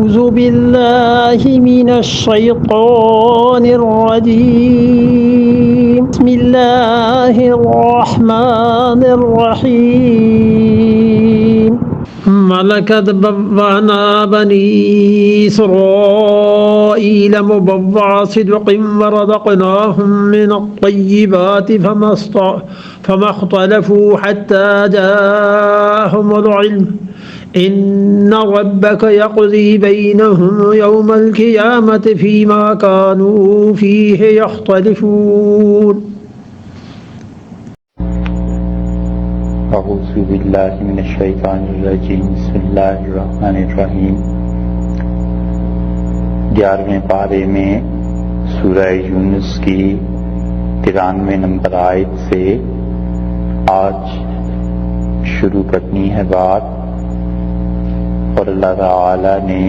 أعوذ بالله من الشيطان الرجيم بسم الله الرحمن الرحيم ولقد بوأنا بني إسرائيل مبوع صدق ورزقناهم من الطيبات فما اختلفوا حتى جاءهم العلم إن ربك يقضي بينهم يوم القيامة فيما كانوا فيه يختلفون اعوذ باللہ من الشیطان الرجیم بسم اللہ الرحمن الرحیم 11ویں پارے میں سورہ یونس کی 93 نمبر آیت سے آج شروع کرنی ہے بات، اور اللہ تعالی نے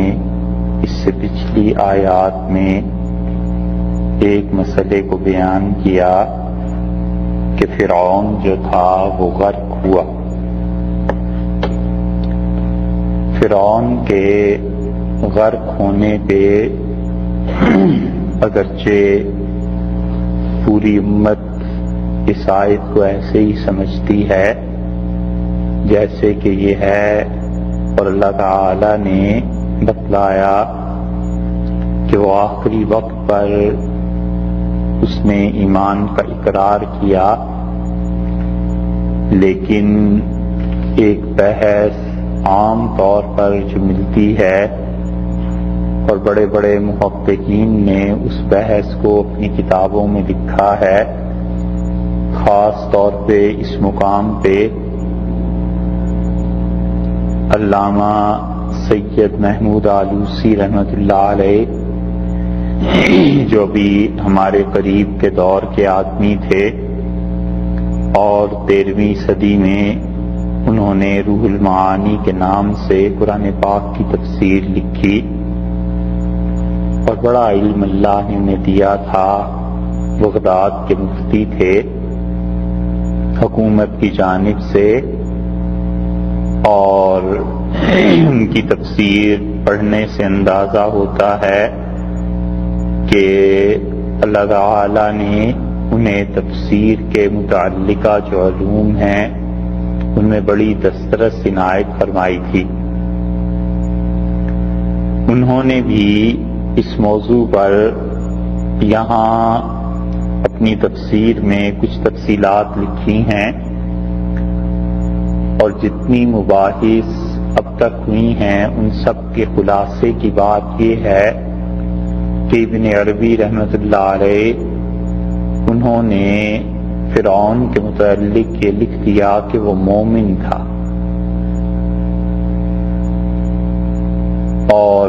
اس سے پچھلی آیات میں ایک مسئلے کو بیان کیا کہ فرعون جو تھا وہ غرق ہوا۔ فرعون کے غرق ہونے پہ اگرچہ پوری امت اس آیت کو ایسے ہی سمجھتی ہے جیسے کہ یہ ہے، اور اللہ تعالی نے بتلایا کہ وہ آخری وقت پر اس نے ایمان کا اقرار کیا، لیکن ایک بحث عام طور پر جو ملتی ہے، اور بڑے بڑے محققین نے اس بحث کو اپنی کتابوں میں لکھا ہے، خاص طور پہ اس مقام پہ علامہ سید محمود آلوسی رحمۃ اللہ علیہ، جو بھی ہمارے قریب کے دور کے آدمی تھے، اور 13ویں صدی میں انہوں نے روح المعانی کے نام سے قرآن پاک کی تفسیر لکھی، اور بڑا علم اللہ نے انہیں دیا تھا۔ بغداد کے مفتی تھے حکومت کی جانب سے، اور ان کی تفسیر پڑھنے سے اندازہ ہوتا ہے کہ اللہ تعالی نے انہیں تفسیر کے متعلقہ جو علوم ہیں ان میں بڑی دسترس عنایت فرمائی تھی۔ انہوں نے بھی اس موضوع پر یہاں اپنی تفسیر میں کچھ تفصیلات لکھی ہیں، اور جتنی مباحث اب تک ہوئی ہیں ان سب کے خلاصے کی بات یہ ہے کہ ابن عربی رحمۃ اللہ علیہ انہوں نے فرعون کے متعلق یہ لکھ دیا کہ وہ مومن تھا، اور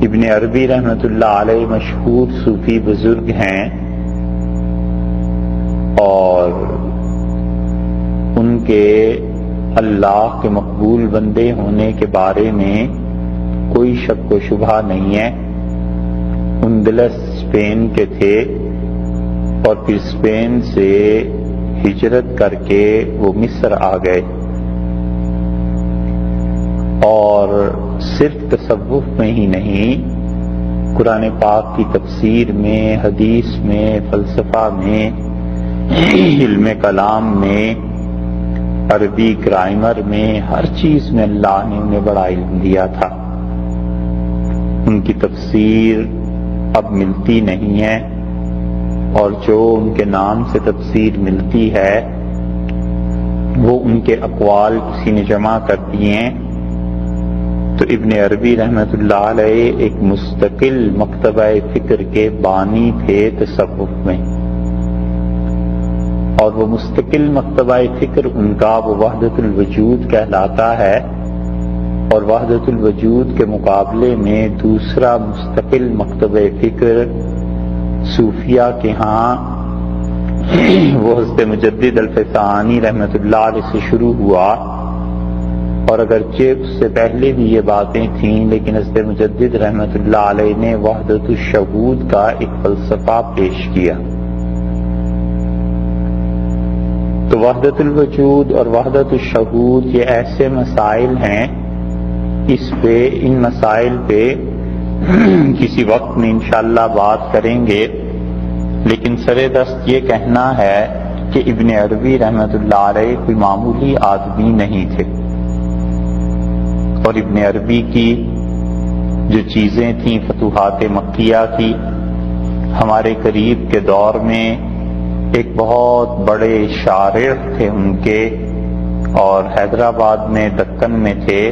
ابن عربی رحمۃ اللہ علیہ مشہور صوفی بزرگ ہیں، اور ان کے اللہ کے مقبول بندے ہونے کے بارے میں کوئی شک و شبہ نہیں ہے۔ اندلس اسپین کے تھے، اور پھر اسپین سے ہجرت کر کے وہ مصر آ گئے، اور صرف تصوف میں ہی نہیں، قرآن پاک کی تفسیر میں، حدیث میں، فلسفہ میں، علم کلام میں، عربی گرامر میں، ہر چیز میں اللہ نے انہیں بڑا علم دیا تھا۔ ان کی تفسیر اب ملتی نہیں ہے، اور جو ان کے نام سے تفسیر ملتی ہے وہ ان کے اقوال کسی نے جمع کر دیے ہیں۔ تو ابن عربی رحمۃ اللہ علیہ ایک مستقل مکتبہ فکر کے بانی تھے تصوف میں، اور وہ مستقل مکتبہ فکر ان کا وہ وحدت الوجود کہلاتا ہے، اور وحدت الوجود کے مقابلے میں دوسرا مستقل مکتبہ فکر صوفیہ کے ہاں وہ حضرت مجدد الفسانی رحمۃ اللہ علیہ سے شروع ہوا، اور اگرچہ اس سے پہلے بھی یہ باتیں تھیں، لیکن حضرت مجدد رحمۃ اللہ علیہ نے وحدت الشہود کا ایک فلسفہ پیش کیا۔ تو وحدت الوجود اور وحدت الشہود یہ ایسے مسائل ہیں اس پہ ان مسائل پہ کسی وقت میں انشاءاللہ بات کریں گے، لیکن سر دست یہ کہنا ہے کہ ابن عربی رحمۃ اللہ علیہ کوئی معمولی آدمی نہیں تھے، اور ابن عربی کی جو چیزیں تھیں فتوحات مکیہ کی، ہمارے قریب کے دور میں ایک بہت بڑے شارع تھے ان کے، اور حیدرآباد میں دکن میں تھے،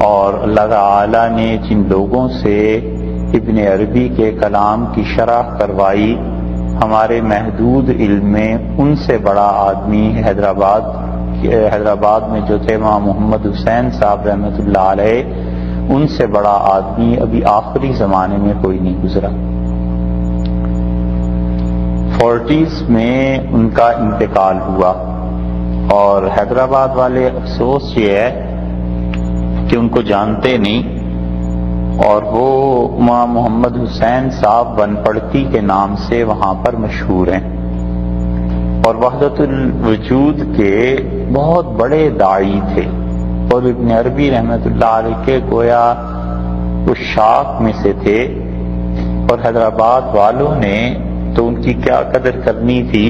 اور اللہ تعالی نے جن لوگوں سے ابن عربی کے کلام کی شرح کروائی، ہمارے محدود علم میں ان سے بڑا آدمی حیدرآباد میں جو تھے وہاں محمد حسین صاحب رحمۃ اللہ علیہ، ان سے بڑا آدمی ابھی آخری زمانے میں کوئی نہیں گزرا۔ 40s میں ان کا انتقال ہوا، اور حیدرآباد والے افسوس یہ ہے کہ ان کو جانتے نہیں، اور وہ وہاں محمد حسین صاحب ون پڑتی کے نام سے وہاں پر مشہور ہیں، اور وحدت الوجود کے بہت بڑے داعی تھے، اور ابن عربی رحمۃ اللہ علیہ کے گویا وہ شاخ میں سے تھے، اور حیدرآباد والوں نے تو ان کی کیا قدر کرنی تھی،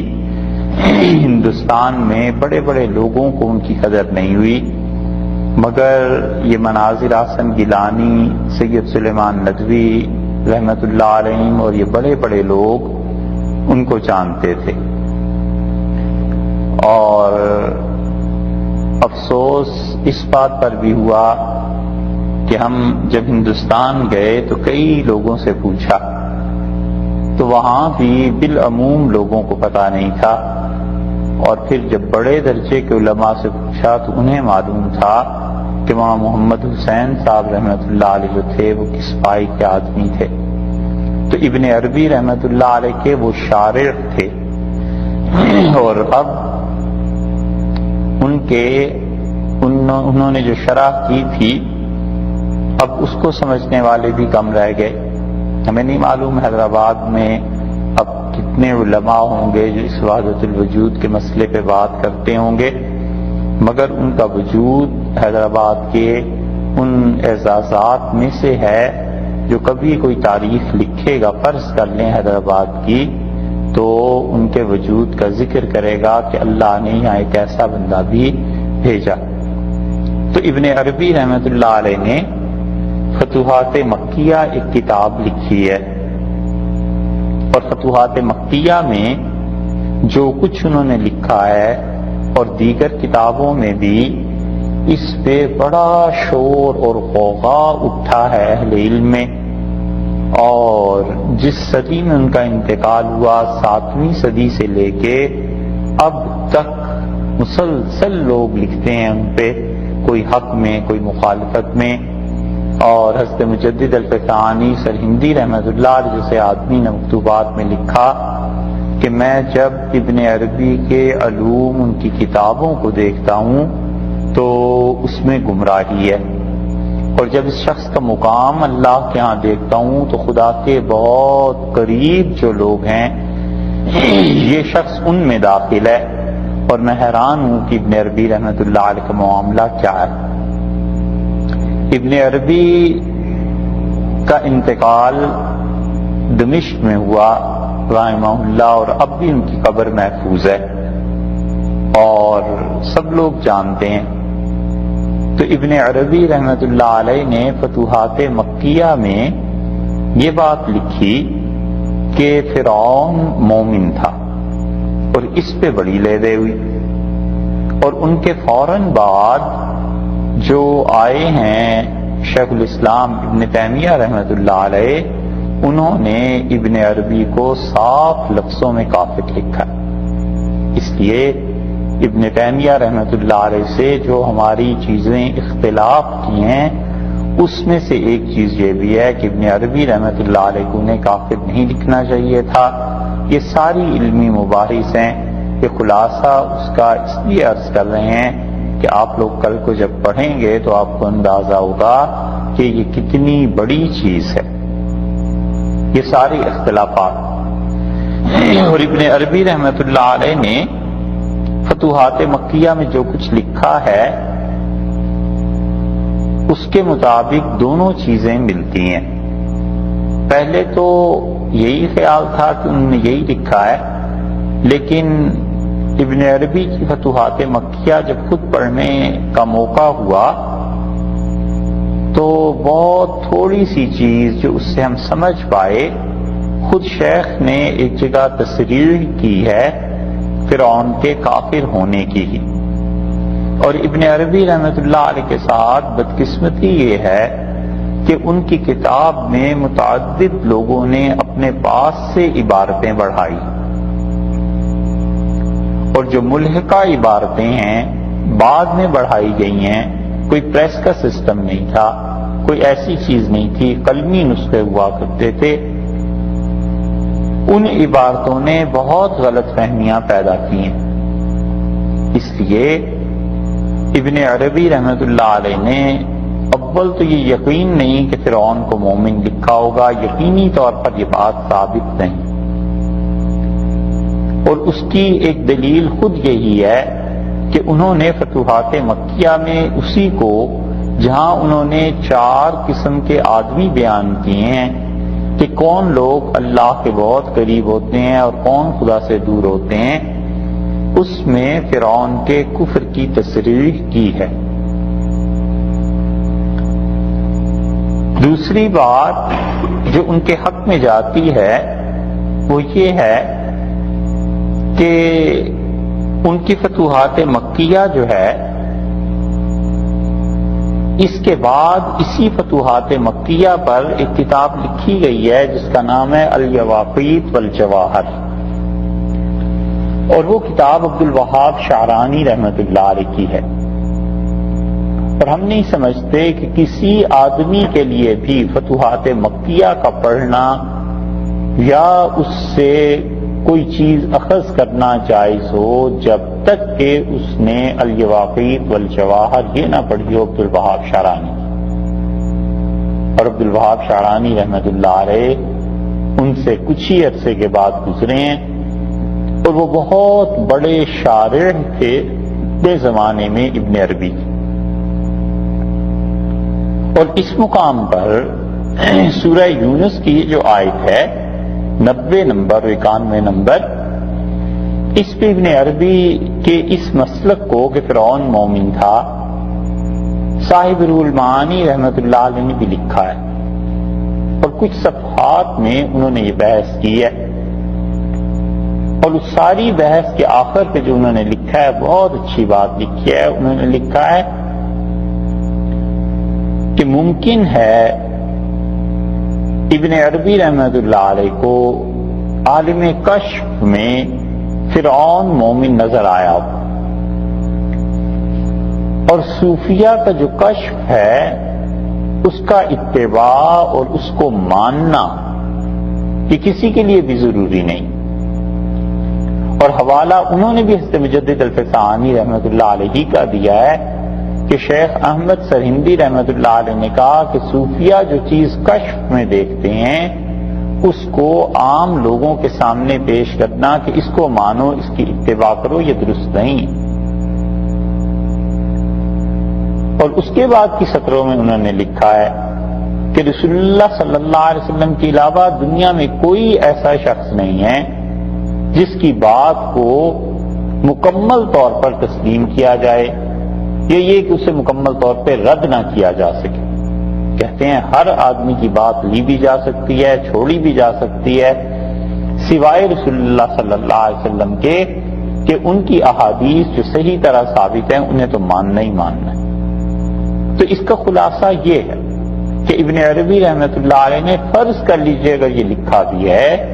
ہندوستان میں بڑے بڑے لوگوں کو ان کی قدر نہیں ہوئی، مگر یہ مناظر حسن گیلانی، سید سلیمان ندوی رحمۃ اللہ علیہ اور یہ بڑے بڑے لوگ ان کو جانتے تھے۔ اور افسوس اس بات پر بھی ہوا کہ ہم جب ہندوستان گئے تو کئی لوگوں سے پوچھا تو وہاں بھی بالعموم لوگوں کو پتہ نہیں تھا، اور پھر جب بڑے درجے کے علماء سے پوچھا تو انہیں معلوم تھا کہ وہاں محمد حسین صاحب رحمۃ اللہ علیہ جو تھے وہ کس پائی کے آدمی تھے۔ تو ابن عربی رحمۃ اللہ علیہ کے وہ شارع تھے، اور اب انہوں نے جو شرح کی تھی اب اس کو سمجھنے والے بھی کم رہ گئے۔ ہمیں نہیں معلوم حیدرآباد میں اب کتنے علماء ہوں گے جو اس وحدت الوجود کے مسئلے پہ بات کرتے ہوں گے، مگر ان کا وجود حیدرآباد کے ان اعزازات میں سے ہے جو کبھی کوئی تاریخ لکھے گا، فرض کر لیں حیدرآباد کی، تو ان کے وجود کا ذکر کرے گا کہ اللہ نے یہاں ایک ایسا بندہ بھی بھیجا۔ تو ابن عربی رحمۃ اللہ علیہ نے فتوحات مکیہ ایک کتاب لکھی ہے، اور فتوحات مکیہ میں جو کچھ انہوں نے لکھا ہے اور دیگر کتابوں میں بھی اس پہ بڑا شور اور غوغا اٹھا ہے اہل علم میں، اور جس صدی میں ان کا انتقال ہوا 7ویں صدی سے لے کے اب تک مسلسل لوگ لکھتے ہیں ان پہ، کوئی حق میں کوئی مخالفت میں، اور حضرت مجدد الفقانی سرہندی رحمۃ اللہ علیہ جیسے آدمی نے مکتوبات میں لکھا کہ میں جب ابن عربی کے علوم ان کی کتابوں کو دیکھتا ہوں تو اس میں گمراہی ہے، اور جب اس شخص کا مقام اللہ کے ہاں دیکھتا ہوں تو خدا کے بہت قریب جو لوگ ہیں یہ شخص ان میں داخل ہے، اور میں حیران ہوں کہ ابن عربی رحمۃ اللہ علیہ کا معاملہ کیا ہے۔ ابن عربی کا انتقال دمشق میں ہوا رحمہ اللہ، اور اب بھی ان کی قبر محفوظ ہے اور سب لوگ جانتے ہیں۔ تو ابن عربی رحمۃ اللہ علیہ نے فتوحات مکیہ میں یہ بات لکھی کہ فرعون مومن تھا، اور اس پہ بڑی لیدے ہوئی، اور ان کے فوراً بعد جو آئے ہیں شیخ الاسلام ابن تیمیہ رحمۃ اللہ علیہ، انہوں نے ابن عربی کو صاف لفظوں میں کافر لکھا۔ اس لیے ابن تیمیہ رحمۃ اللہ علیہ سے جو ہماری چیزیں اختلاف کی ہیں اس میں سے ایک چیز یہ بھی ہے کہ ابن عربی رحمۃ اللہ علیہ کو انہیں کافر نہیں لکھنا چاہیے تھا۔ یہ ساری علمی مباحث ہیں، یہ خلاصہ اس کا اس لیے عرض کر رہے ہیں کہ آپ لوگ کل کو جب پڑھیں گے تو آپ کو اندازہ ہوگا کہ یہ کتنی بڑی چیز ہے، یہ سارے اختلافات۔ اور ابن عربی رحمۃ اللہ علیہ نے فتوحات مکیہ میں جو کچھ لکھا ہے اس کے مطابق دونوں چیزیں ملتی ہیں۔ پہلے تو یہی خیال تھا کہ انہوں نے یہی لکھا ہے، لیکن ابن عربی کی فتوحات مکیہ جب خود پڑھنے کا موقع ہوا تو بہت تھوڑی سی چیز جو اس سے ہم سمجھ پائے، خود شیخ نے ایک جگہ تصریح کی ہے فرعون کے کافر ہونے کی ہی۔ اور ابن عربی رحمۃ اللہ علیہ کے ساتھ بدقسمتی یہ ہے کہ ان کی کتاب میں متعدد لوگوں نے اپنے پاس سے عبارتیں بڑھائی، اور جو ملحقہ عبارتیں ہیں بعد میں بڑھائی گئی ہیں، کوئی پریس کا سسٹم نہیں تھا، کوئی ایسی چیز نہیں تھی، قلمی نسخے ہوا کرتے تھے، ان عبارتوں نے بہت غلط فہمیاں پیدا کی ہیں۔ اس لیے ابن عربی رحمۃ اللہ علیہ نے اول تو یہ یقین نہیں کہ فرعون کو مومن لکھا ہوگا، یقینی طور پر یہ بات ثابت نہیں، اور اس کی ایک دلیل خود یہی ہے کہ انہوں نے فتوحات مکیہ میں اسی کو، جہاں انہوں نے 4 قسم کے آدمی بیان کیے ہیں کہ کون لوگ اللہ کے بہت قریب ہوتے ہیں اور کون خدا سے دور ہوتے ہیں، اس میں فرعون کے کفر کی تصریح کی ہے۔ دوسری بات جو ان کے حق میں جاتی ہے وہ یہ ہے کہ ان کی فتوحات مکیہ جو ہے، اس کے بعد اسی فتوحات مکیہ پر ایک کتاب لکھی گئی ہے جس کا نام ہے الیواقیت والجواہر، اور وہ کتاب عبد الوہاب شعرانی رحمۃ اللہ علیہ کی ہے۔ اور ہم نہیں سمجھتے کہ کسی آدمی کے لیے بھی فتوحات مکیہ کا پڑھنا یا اس سے کوئی چیز اخذ کرنا جائز ہو جب تک کہ اس نے الیواقیت والجواہر یہ نہ پڑھی ہو عبد الوہاب شعرانی۔ اور عبد الوہاب شعرانی رحمۃ اللہ علیہ ان سے کچھ ہی عرصے کے بعد گزرے ہیں، اور وہ بہت بڑے شارع تھے اپنے زمانے میں ابن عربی۔ اور اس مقام پر سورہ یونس کی جو آیت ہے 90 نمبر 91 نمبر، اس پہ ابن عربی کے اس مسلک کو کہ فرعون مومن تھا صاحب روح المعانی رحمۃ اللہ علیہ نے بھی لکھا ہے، اور کچھ صفحات میں انہوں نے یہ بحث کی ہے، اور اس ساری بحث کے آخر پہ جو انہوں نے لکھا ہے بہت اچھی بات لکھی ہے۔ انہوں نے لکھا ہے کہ ممکن ہے ابن عربی رحمۃ اللہ علیہ کو عالم کشف میں فرعون مومن نظر آیا ہو، اور صوفیہ کا جو کشف ہے اس کا اتباع اور اس کو ماننا یہ کسی کے لیے بھی ضروری نہیں۔ اور حوالہ انہوں نے بھی حضرت مجدد الفسانی رحمۃ اللہ علیہ کا دیا ہے کہ شیخ احمد سرہندی رحمۃ اللہ علیہ نے کہا کہ صوفیہ جو چیز کشف میں دیکھتے ہیں اس کو عام لوگوں کے سامنے پیش کرنا کہ اس کو مانو، اس کی اتباع کرو، یہ درست نہیں۔ اور اس کے بعد کی سطروں میں انہوں نے لکھا ہے کہ رسول اللہ صلی اللہ علیہ وسلم کے علاوہ دنیا میں کوئی ایسا شخص نہیں ہے جس کی بات کو مکمل طور پر تسلیم کیا جائے، یا یہ کہ اسے مکمل طور پہ رد نہ کیا جا سکے۔ کہتے ہیں ہر آدمی کی بات لی بھی جا سکتی ہے، چھوڑی بھی جا سکتی ہے، سوائے رسول اللہ صلی اللہ علیہ وسلم کے کہ ان کی احادیث جو صحیح طرح ثابت ہیں انہیں تو ماننا ہی ماننا ہے۔ تو اس کا خلاصہ یہ ہے کہ ابن عربی رحمۃ اللہ علیہ نے فرض کر لیجئے اگر یہ لکھا بھی ہے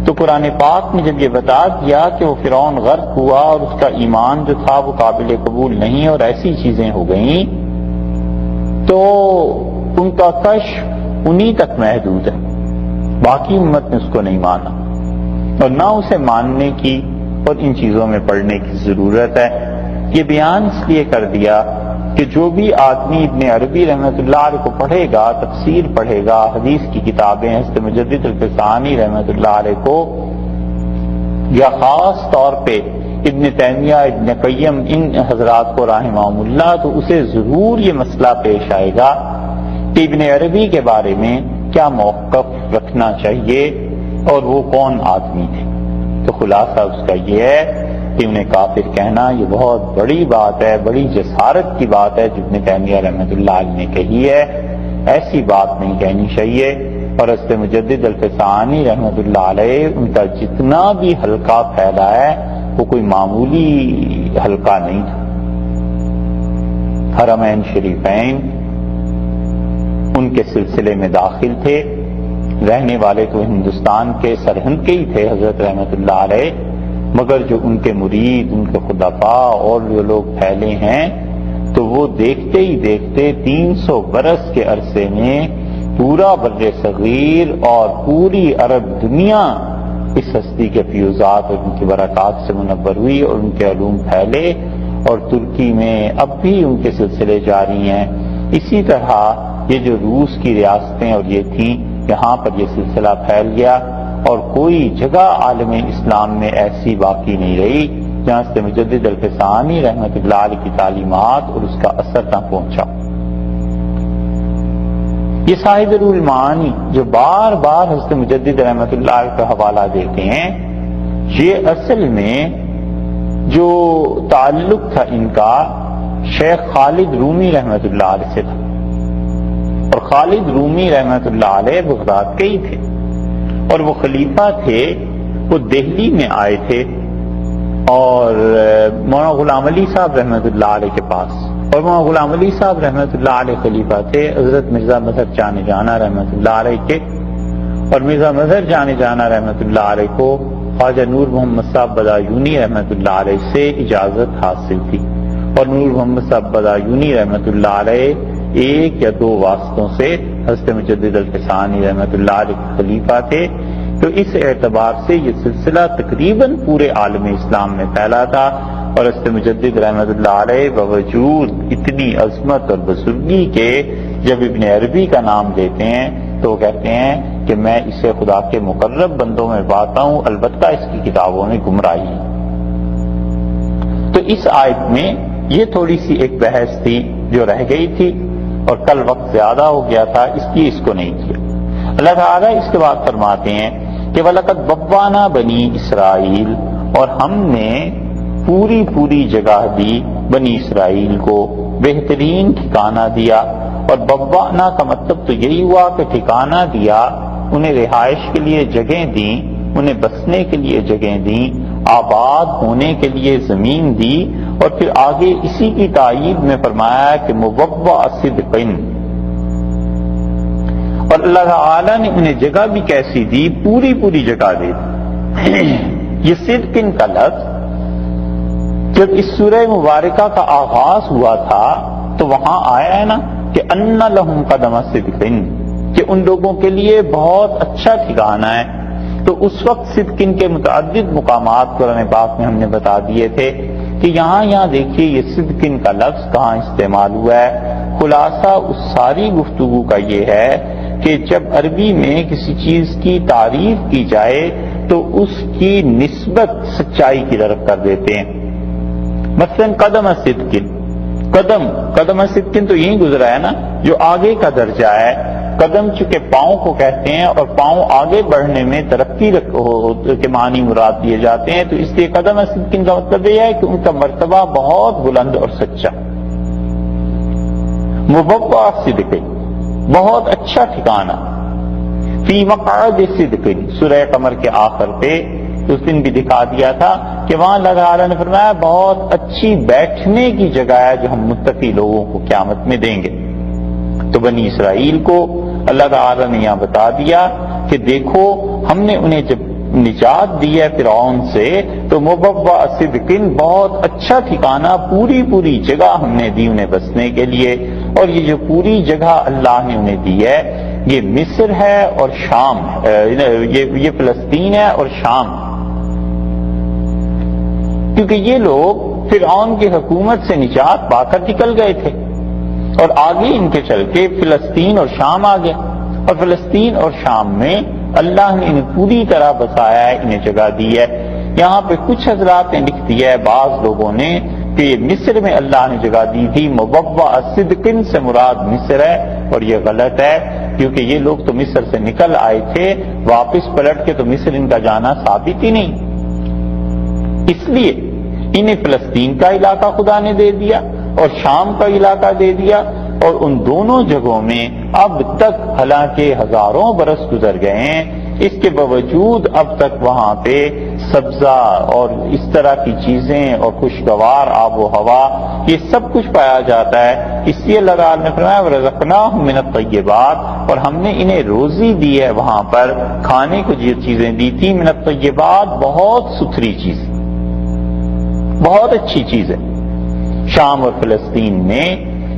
تو قرآن پاک نے جب یہ بتا دیا کہ وہ فرعون غرق ہوا اور اس کا ایمان جو تھا وہ قابل قبول نہیں اور ایسی چیزیں ہو گئیں، تو ان کا کشف انہی تک محدود ہے، باقی امت نے اس کو نہیں مانا، اور نہ اسے ماننے کی اور ان چیزوں میں پڑھنے کی ضرورت ہے۔ یہ بیان اس لیے کر دیا کہ جو بھی آدمی ابن عربی رحمۃ اللہ علیہ کو پڑھے گا، تفسیر پڑھے گا، حدیث کی کتابیں حضرت مجدد الفسانی رحمۃ اللہ علیہ کو، یا خاص طور پہ ابن تیمیہ، ابن قیم، ان حضرات کو رحمہم اللہ، تو اسے ضرور یہ مسئلہ پیش آئے گا کہ ابن عربی کے بارے میں کیا موقف رکھنا چاہیے اور وہ کون آدمی تھے۔ تو خلاصہ اس کا یہ ہے کہ انہیں کافر کہنا یہ بہت بڑی بات ہے، بڑی جسارت کی بات ہے جو ابن تیمیہ رحمۃ اللہ علیہ نے کہی ہے، ایسی بات نہیں کہنی چاہیے۔ اور حضرت مجدد الفسانی رحمۃ اللہ علیہ، ان کا جتنا بھی حلقہ پھیلا ہے وہ کوئی معمولی حلقہ نہیں تھا۔ حرمین شریفین ان کے سلسلے میں داخل تھے، رہنے والے تو ہندوستان کے سرہند کے ہی تھے حضرت رحمۃ اللہ علیہ، مگر جو ان کے مرید، ان کے خلفاء اور جو لوگ پھیلے ہیں، تو وہ دیکھتے ہی دیکھتے 300 برس کے عرصے میں پورا بر صغیر اور پوری عرب دنیا اس ہستی کے فیوزات اور ان کی برکات سے منور ہوئی اور ان کے علوم پھیلے، اور ترکی میں اب بھی ان کے سلسلے جاری ہیں۔ اسی طرح یہ جو روس کی ریاستیں اور یہ تھیں، یہاں پر یہ سلسلہ پھیل گیا، اور کوئی جگہ عالم اسلام میں ایسی باقی نہیں رہی جہاں سے مجدد الفسانی رحمۃ اللہ علیہ کی تعلیمات اور اس کا اثر نہ پہنچا۔ یہ صاحب روح المعانی جو بار بار حضرت مجدد رحمۃ اللہ علیہ کا حوالہ دیتے ہیں، یہ اصل میں جو تعلق تھا ان کا شیخ خالد رومی رحمۃ اللہ علیہ سے تھا، اور خالد رومی رحمۃ اللہ علیہ بغداد کے ہی تھے، اور وہ خلیفہ تھے، وہ دہلی میں آئے تھے اور مولانا غلام علی صاحب رحمۃ اللہ علیہ کے پاس، اور مولانا غلام علی صاحب رحمۃ اللہ علیہ خلیفہ تھے حضرت مرزا مظہر جانے جانا رحمۃ اللہ علیہ کے، اور مرزا مظہر جانے جانا رحمۃ اللہ علیہ کو خواجہ نور محمد صاحب بدایونی رحمۃ اللہ علیہ سے اجازت حاصل تھی، اور نور محمد صاحب بدایونی رحمۃ اللہ علیہ ایک یا دو واسطوں سے حضرت مجدد الفسانی رحمۃ اللہ علیہ کے خلیفہ تھے۔ تو اس اعتبار سے یہ سلسلہ تقریباً پورے عالم اسلام میں پھیلا تھا، اور حضرت مجدد رحمۃ اللہ علیہ باوجود اتنی عظمت اور بزرگی کے جب ابن عربی کا نام لیتے ہیں تو وہ کہتے ہیں کہ میں اسے خدا کے مقرب بندوں میں پاتا ہوں، البتہ اس کی کتابوں میں گمراہی۔ تو اس آیت میں یہ تھوڑی سی ایک بحث تھی جو رہ گئی تھی، اور کل وقت زیادہ ہو گیا تھا اس لیے اس کو نہیں کیا۔ اللہ تعالیٰ اس کے بعد فرماتے ہیں کہ وَلَقَدْ بَوَّأْنَا بَنِي اسرائیل، اور ہم نے پوری جگہ دی بنی اسرائیل کو، بہترین ٹھکانہ دیا، اور بوّأْنَا کا مطلب تو یہی ہوا کہ ٹھکانہ دیا، انہیں رہائش کے لیے جگہیں دیں، انہیں بسنے کے لیے جگہیں دیں، آباد ہونے کے لیے زمین دی، اور پھر آگے اسی کی تائید میں فرمایا کہ مبوّأ صدق، اور اللہ تعالیٰ نے انہیں جگہ بھی کیسی دی، پوری جگہ دی۔ یہ صدق کا لفظ جب اس سورہ مبارکہ کا آغاز ہوا تھا تو وہاں آیا ہے نا کہ ان لہم قدم صدق، کہ ان لوگوں کے لیے بہت اچھا ٹھکانہ ہے۔ تو اس وقت صدق کے متعدد مقامات قرآن پاک میں ہم نے بتا دیے تھے کہ یہاں دیکھیے یہ صدق کا لفظ کہاں استعمال ہوا ہے۔ خلاصہ اس ساری گفتگو کا یہ ہے کہ جب عربی میں کسی چیز کی تعریف کی جائے تو اس کی نسبت سچائی کی طرف کر دیتے ہیں۔ مثلا قدم صدق، قدم صدق تو یہی گزرا ہے نا، جو آگے کا درجہ ہے۔ قدم چونکہ پاؤں کو کہتے ہیں، اور پاؤں آگے بڑھنے میں ترقی کے معنی مراد دیے جاتے ہیں، تو اس لیے قدم صدق کا مطلب یہ ہے کہ ان کا مرتبہ بہت بلند اور سچا۔ مبوّأ صدق، بہت اچھا ٹھکانہ۔ فی مقعد صدق، سورہ قمر کے آخر پہ اس دن بھی دکھا دیا تھا کہ وہاں اللہ تعالیٰ نے فرمایا بہت اچھی بیٹھنے کی جگہ ہے جو ہم متقی لوگوں کو قیامت میں دیں گے۔ تو بنی اسرائیل کو اللہ تعالیٰ نے یہاں بتا دیا کہ دیکھو ہم نے انہیں جب نجات دی ہے فرعون سے تو مبوّأ صدق، بہت اچھا ٹھکانہ، پوری جگہ ہم نے دی انہیں بسنے کے لیے۔ اور یہ جو پوری جگہ اللہ نے انہیں دی ہے یہ مصر ہے اور شام، یہ فلسطین ہے اور شام، کیونکہ یہ لوگ فرعون کی حکومت سے نجات پا کر نکل گئے تھے، اور آگے ان کے چل کے فلسطین اور شام آ گیا، اور فلسطین اور شام میں اللہ نے انہیں پوری طرح بسایا ہے، انہیں جگہ دی ہے۔ یہاں پہ کچھ حضرات نے لکھ دیا ہے، بعض لوگوں نے، کہ مصر میں اللہ نے جگہ دی تھی، مبوع صدقن سے مراد مصر ہے، اور یہ غلط ہے، کیونکہ یہ لوگ تو مصر سے نکل آئے تھے، واپس پلٹ کے تو مصر ان کا جانا ثابت ہی نہیں، اس لیے انہیں فلسطین کا علاقہ خدا نے دے دیا اور شام کا علاقہ دے دیا، اور ان دونوں جگہوں میں اب تک حالانکہ ہزاروں برس گزر گئے ہیں، اس کے باوجود اب تک وہاں پہ سبزہ اور اس طرح کی چیزیں اور خوشگوار آب و ہوا یہ سب کچھ پایا جاتا ہے۔ اس لیے اللہ تعالیٰ نے فرمایا وَرَزَقْنَاهُم مِّنَ الطَّيِّبَاتِ، اور ہم نے انہیں روزی دی ہے، وہاں پر کھانے کو جو چیزیں دی تھی، من الطیبات، بہت ستھری چیز، بہت اچھی چیز ہے۔ شام اور فلسطین میں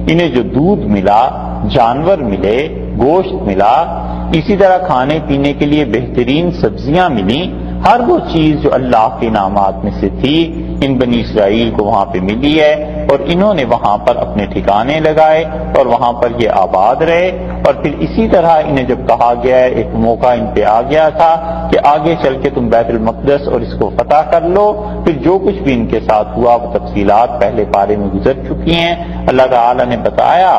انہیں جو دودھ ملا، جانور ملے، گوشت ملا، اسی طرح کھانے پینے کے لیے بہترین سبزیاں ملیں، ہر وہ چیز جو اللہ کے انعامات میں سے تھی ان بنی اسرائیل کو وہاں پہ ملی ہے، اور انہوں نے وہاں پر اپنے ٹھکانے لگائے اور وہاں پر یہ آباد رہے۔ اور پھر اسی طرح انہیں جب کہا گیا ہے، ایک موقع ان پہ آ گیا تھا کہ آگے چل کے تم بیت المقدس اور اس کو فتح کر لو، پھر جو کچھ بھی ان کے ساتھ ہوا وہ تفصیلات پہلے پارے میں گزر چکی ہیں۔ اللہ تعالی نے بتایا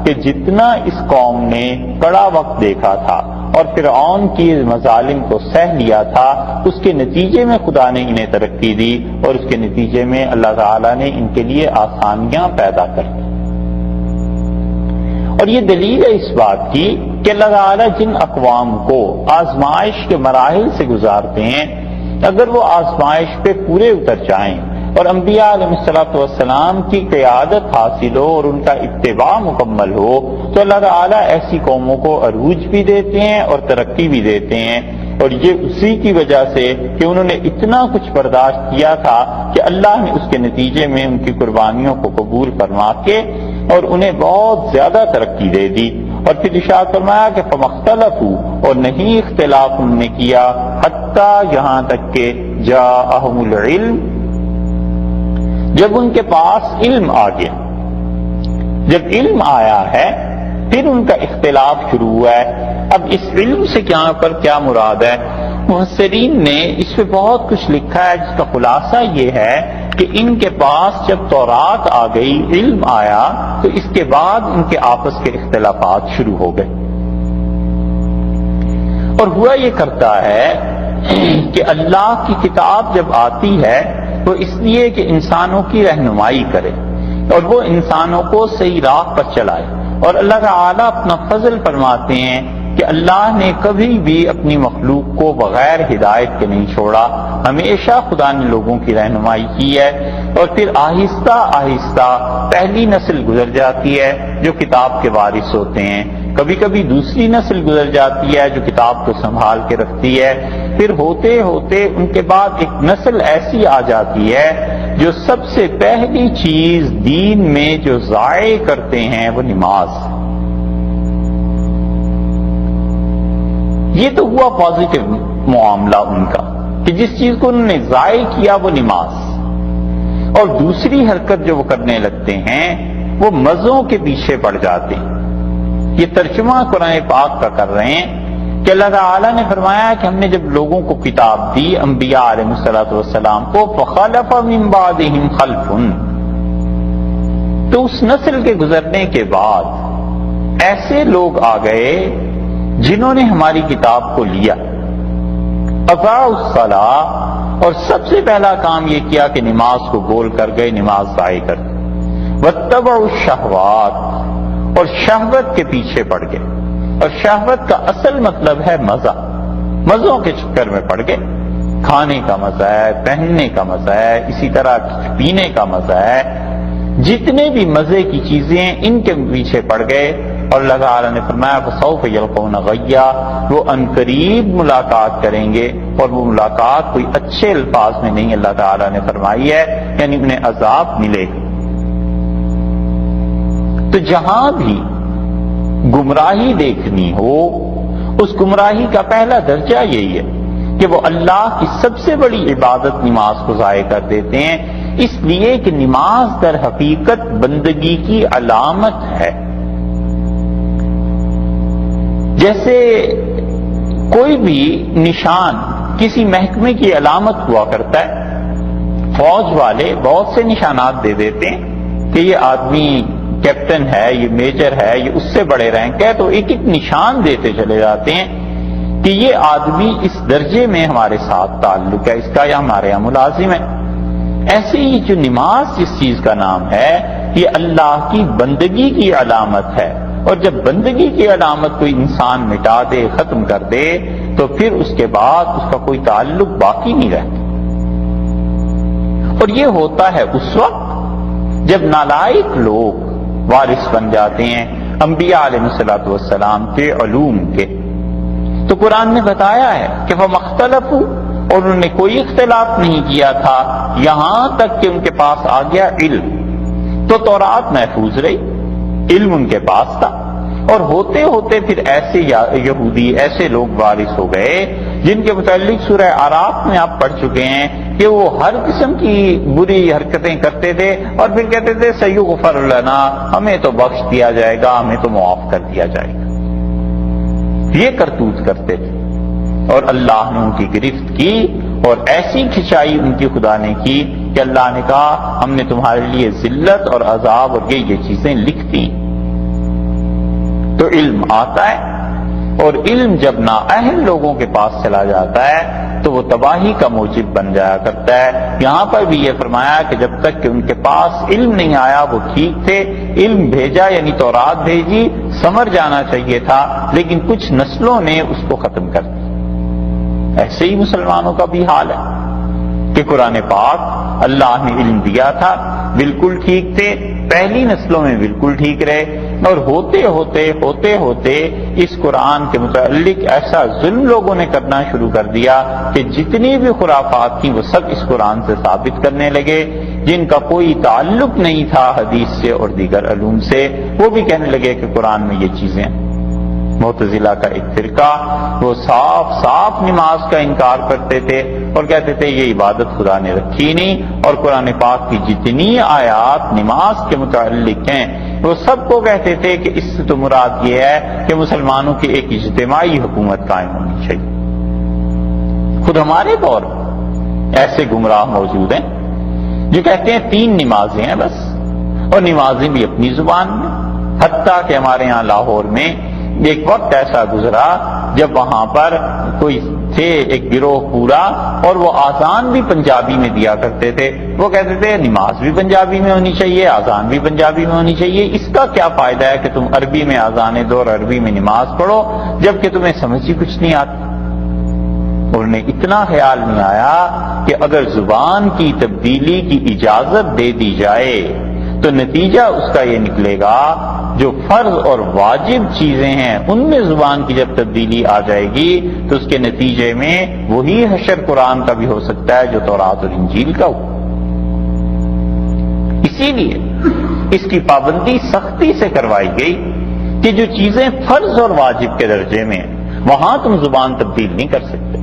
کہ جتنا اس قوم نے کڑا وقت دیکھا تھا اور فرعون کی مظالم کو سہ لیا تھا، اس کے نتیجے میں خدا نے انہیں ترقی دی، اور اس کے نتیجے میں اللہ تعالیٰ نے ان کے لیے آسانیاں پیدا کر دی۔ اور یہ دلیل ہے اس بات کی کہ اللہ تعالیٰ جن اقوام کو آزمائش کے مراحل سے گزارتے ہیں، اگر وہ آزمائش پہ پورے اتر جائیں اور انبیاء علیہ السلام کی قیادت حاصل ہو اور ان کا اتباع مکمل ہو، تو اللہ تعالیٰ ایسی قوموں کو عروج بھی دیتے ہیں اور ترقی بھی دیتے ہیں۔ اور یہ اسی کی وجہ سے کہ انہوں نے اتنا کچھ برداشت کیا تھا کہ اللہ نے اس کے نتیجے میں ان کی قربانیوں کو قبول فرما کے اور انہیں بہت زیادہ ترقی دے دی۔ اور پھر ارشاد فرمایا کہ فَمَخْتَلَفُوا، اور نہیں اختلاف انہوں نے کیا، حتیٰ یہاں تک کہ جاءہم العلم، جب ان کے پاس علم آ گیا، جب علم آیا ہے پھر ان کا اختلاف شروع ہوا ہے۔ اب اس علم سے کیا مراد ہے؟ مفسرین نے اس پہ بہت کچھ لکھا ہے، جس کا خلاصہ یہ ہے کہ ان کے پاس جب تورات آ گئی، علم آیا، تو اس کے بعد ان کے آپس کے اختلافات شروع ہو گئے۔ اور ہوا یہ کرتا ہے کہ اللہ کی کتاب جب آتی ہے تو اس لیے کہ انسانوں کی رہنمائی کرے اور وہ انسانوں کو صحیح راہ پر چلائے، اور اللہ تعالیٰ اپنا فضل فرماتے ہیں کہ اللہ نے کبھی بھی اپنی مخلوق کو بغیر ہدایت کے نہیں چھوڑا، ہمیشہ خدا نے لوگوں کی رہنمائی کی ہے۔ اور پھر آہستہ آہستہ پہلی نسل گزر جاتی ہے جو کتاب کے وارث ہوتے ہیں، کبھی کبھی دوسری نسل گزر جاتی ہے جو کتاب کو سنبھال کے رکھتی ہے، پھر ہوتے ہوتے ان کے بعد ایک نسل ایسی آ جاتی ہے جو سب سے پہلی چیز دین میں جو ضائع کرتے ہیں وہ نماز۔ یہ تو ہوا پازیٹو معاملہ ان کا کہ جس چیز کو انہوں نے ضائع کیا وہ نماز، اور دوسری حرکت جو وہ کرنے لگتے ہیں وہ مزوں کے پیچھے پڑ جاتے ہیں۔ یہ ترجمہ قرآن پاک کا کر رہے ہیں کہ اللہ تعالیٰ نے فرمایا کہ ہم نے جب لوگوں کو کتاب دی، انبیاء علیہ السلام کو، فَخَلَفَ مِن بَعْدِهِمْ خَلْفٌ، تو اس نسل کے گزرنے کے بعد ایسے لوگ آ گئے جنہوں نے ہماری کتاب کو لیا، اضاعوا الصلاۃ، اور سب سے پہلا کام یہ کیا کہ نماز کو گول کر گئے، نماز ضائع کر گئے، واتبعوا الشہوات، اور شہوت کے پیچھے پڑ گئے، اور شہوت کا اصل مطلب ہے مزہ، مزوں کے چکر میں پڑ گئے، کھانے کا مزہ ہے، پہننے کا مزہ ہے، اسی طرح پینے کا مزہ ہے، جتنے بھی مزے کی چیزیں ان کے پیچھے پڑ گئے۔ اور اللہ تعالیٰ نے فرمایا فَسَوْفَ يَلْقَوْنَ غَيًّا، وہ عنقریب ملاقات کریں گے، اور وہ ملاقات کوئی اچھے الفاظ میں نہیں اللہ تعالیٰ نے فرمائی ہے، یعنی انہیں عذاب ملے گا۔ تو جہاں بھی گمراہی دیکھنی ہو، اس گمراہی کا پہلا درجہ یہی ہے کہ وہ اللہ کی سب سے بڑی عبادت نماز کو ضائع کر دیتے ہیں، اس لیے کہ نماز در حقیقت بندگی کی علامت ہے۔ جیسے کوئی بھی نشان کسی محکمے کی علامت ہوا کرتا ہے، فوج والے بہت سے نشانات دے دیتے ہیں کہ یہ آدمی کیپٹن ہے، یہ میجر ہے، یہ اس سے بڑے رینک ہے، تو ایک ایک نشان دیتے چلے جاتے ہیں کہ یہ آدمی اس درجے میں ہمارے ساتھ تعلق ہے، اس کا یا ہمارے یہاں ملازم ہے۔ ایسے ہی جو نماز جس چیز کا نام ہے، یہ اللہ کی بندگی کی علامت ہے، اور جب بندگی کی علامت کوئی انسان مٹا دے، ختم کر دے، تو پھر اس کے بعد اس کا کوئی تعلق باقی نہیں رہتا۔ اور یہ ہوتا ہے اس وقت جب نالائق لوگ وارث بن جاتے ہیں انبیاء علیہ السلام کے علوم کے۔ تو قرآن نے بتایا ہے کہ فَمَا اخْتَلَفُوا، اور انہوں نے کوئی اختلاف نہیں کیا تھا یہاں تک کہ ان کے پاس آ گیا علم۔ تو تورات محفوظ رہی، علم ان کے پاس تھا، اور ہوتے ہوتے پھر ایسے یہودی ایسے لوگ وارث ہو گئے جن کے متعلق سورہ اعراف میں آپ پڑھ چکے ہیں کہ وہ ہر قسم کی بری حرکتیں کرتے تھے اور پھر کہتے تھے سیغفر لنا، ہمیں تو بخش دیا جائے گا، ہمیں تو معاف کر دیا جائے گا۔ یہ کرتوت کرتے تھے، اور اللہ نے ان کی گرفت کی، اور ایسی کھچائی ان کی خدا نے کی کہ اللہ نے کہا ہم نے تمہارے لیے ذلت اور عذاب اور یہ چیزیں لکھ دی۔ تو علم آتا ہے، اور علم جب نااہل لوگوں کے پاس چلا جاتا ہے تو وہ تباہی کا موجب بن جایا کرتا ہے۔ یہاں پر بھی یہ فرمایا کہ جب تک کہ ان کے پاس علم نہیں آیا وہ ٹھیک تھے، علم بھیجا یعنی تورات بھیجی، سمر جانا چاہیے تھا، لیکن کچھ نسلوں نے اس کو ختم کر دیا۔ ایسے ہی مسلمانوں کا بھی حال ہے کہ قرآن پاک اللہ نے علم دیا تھا، بالکل ٹھیک تھے، پہلی نسلوں میں بالکل ٹھیک رہے، اور ہوتے ہوتے اس قرآن کے متعلق ایسا ظلم لوگوں نے کرنا شروع کر دیا کہ جتنی بھی خرافات تھیں وہ سب اس قرآن سے ثابت کرنے لگے، جن کا کوئی تعلق نہیں تھا حدیث سے اور دیگر علوم سے، وہ بھی کہنے لگے کہ قرآن میں یہ چیزیں۔ معتزلہ کا ایک فرقہ وہ صاف صاف نماز کا انکار کرتے تھے اور کہتے تھے یہ عبادت خدا نے رکھی نہیں، اور قرآن پاک کی جتنی آیات نماز کے متعلق ہیں وہ سب کو کہتے تھے کہ اس سے تو مراد یہ ہے کہ مسلمانوں کی ایک اجتماعی حکومت قائم ہونی چاہیے۔ خود ہمارے دور میں ایسے گمراہ موجود ہیں جو کہتے ہیں 3 نمازیں ہیں بس، اور نمازیں بھی اپنی زبان میں، حتیٰ کہ ہمارے یہاں لاہور میں ایک وقت ایسا گزرا جب وہاں پر کوئی تھے ایک گروہ پورا، اور وہ آذان بھی پنجابی میں دیا کرتے تھے۔ وہ کہتے تھے نماز بھی پنجابی میں ہونی چاہیے، آذان بھی پنجابی میں ہونی چاہیے، اس کا کیا فائدہ ہے کہ تم عربی میں آذانیں دو اور عربی میں نماز پڑھو جبکہ تمہیں سمجھ ہی کچھ نہیں آتی۔ انہیں اتنا خیال نہیں آیا کہ اگر زبان کی تبدیلی کی اجازت دے دی جائے تو نتیجہ اس کا یہ نکلے گا جو فرض اور واجب چیزیں ہیں ان میں زبان کی جب تبدیلی آ جائے گی تو اس کے نتیجے میں وہی حشر قرآن کا بھی ہو سکتا ہے جو تورات اور انجیل کا ہو۔ اسی لیے اس کی پابندی سختی سے کروائی گئی کہ جو چیزیں فرض اور واجب کے درجے میں ہیں وہاں تم زبان تبدیل نہیں کر سکتے۔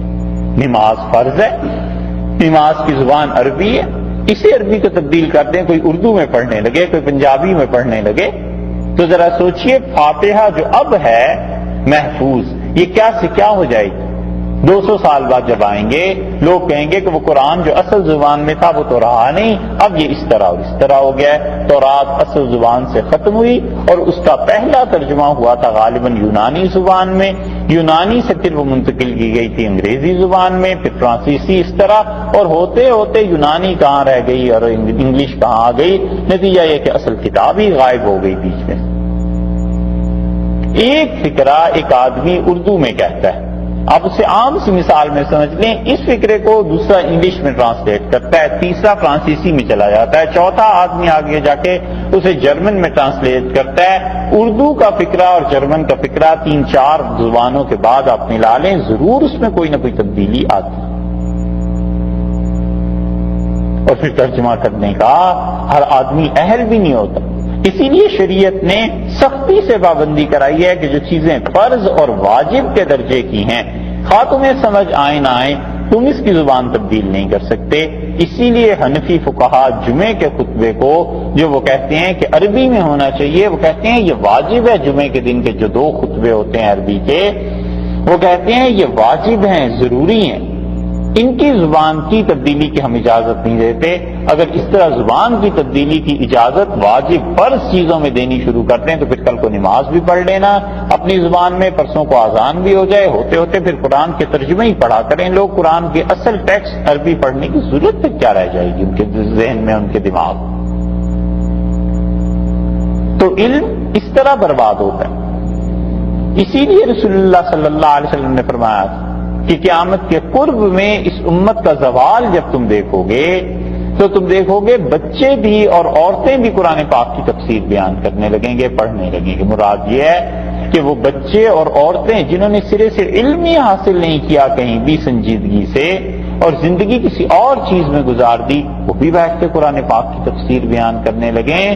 نماز فرض ہے، نماز کی زبان عربی ہے، اسے عربی کو تبدیل کر دیں، کوئی اردو میں پڑھنے لگے، کوئی پنجابی میں پڑھنے لگے، تو ذرا سوچئے فاتحہ جو اب ہے محفوظ، یہ کیا سے کیا ہو جائے گی؟ 200 سال بعد جب آئیں گے لوگ کہیں گے کہ وہ قرآن جو اصل زبان میں تھا وہ تو رہا نہیں، اب یہ اس طرح اور اس طرح ہو گیا ہے۔ تورات اصل زبان سے ختم ہوئی اور اس کا پہلا ترجمہ ہوا تھا غالباً یونانی زبان میں، یونانی سے پھر وہ منتقل کی گئی تھی انگریزی زبان میں، پھر فرانسیسی، اس طرح، اور ہوتے ہوتے یونانی کہاں رہ گئی اور انگلش کہاں آ گئی، نتیجہ یہ کہ اصل کتاب ہی غائب ہو گئی بیچ میں۔ ایک فقرہ ایک آدمی اردو میں کہتا ہے، آپ اسے عام سی مثال میں سمجھ لیں، اس فقرے کو دوسرا انگلش میں ٹرانسلیٹ کرتا ہے، تیسرا فرانسیسی میں چلا جاتا ہے، چوتھا آدمی آگے جا کے اسے جرمن میں ٹرانسلیٹ کرتا ہے۔ اردو کا فقرہ اور جرمن کا فقرہ 3-4 زبانوں کے بعد آپ ملا لیں، ضرور اس میں کوئی نہ کوئی تبدیلی آتی، اور پھر ترجمہ کرنے کا ہر آدمی اہل بھی نہیں ہوتا۔ اسی لیے شریعت نے سختی سے پابندی کرائی ہے کہ جو چیزیں فرض اور واجب کے درجے کی ہیں، خواہ تمہیں سمجھ آئے نہ آئے، تم اس کی زبان تبدیل نہیں کر سکتے۔ اسی لیے حنفی فقہا جمعے کے خطبے کو جو وہ کہتے ہیں کہ عربی میں ہونا چاہیے، وہ کہتے ہیں یہ واجب ہے، جمعے کے دن کے جو 2 خطبے ہوتے ہیں عربی کے، وہ کہتے ہیں یہ واجب ہیں، ضروری ہیں، ان کی زبان کی تبدیلی کی ہم اجازت نہیں دیتے. اگر اس طرح زبان کی تبدیلی کی اجازت واجب فرض چیزوں میں دینی شروع کرتے ہیں تو پھر کل کو نماز بھی پڑھ لینا اپنی زبان میں, پرسوں کو اذان بھی ہو جائے, ہوتے ہوتے پھر قرآن کے ترجمے ہی پڑھا کریں لوگ. قرآن کے اصل ٹیکسٹ عربی پڑھنے کی ضرورت پھر کیا رہ جائے گی ان کے ذہن میں, ان کے دماغ. تو علم اس طرح برباد ہوتا ہے. اسی لیے رسول اللہ صلی اللہ علیہ وسلم نے فرمایا کہ قیامت کے قرب میں اس امت کا زوال جب تم دیکھو گے تو تم دیکھو گے بچے بھی اور عورتیں بھی قرآن پاک کی تفسیر بیان کرنے لگیں گے, پڑھنے لگیں گے. مراد یہ ہے کہ وہ بچے اور عورتیں جنہوں نے سرے سے علم ہی حاصل نہیں کیا کہیں بھی سنجیدگی سے اور زندگی کسی اور چیز میں گزار دی, وہ بھی بیٹھ کے قرآن پاک کی تفسیر بیان کرنے لگیں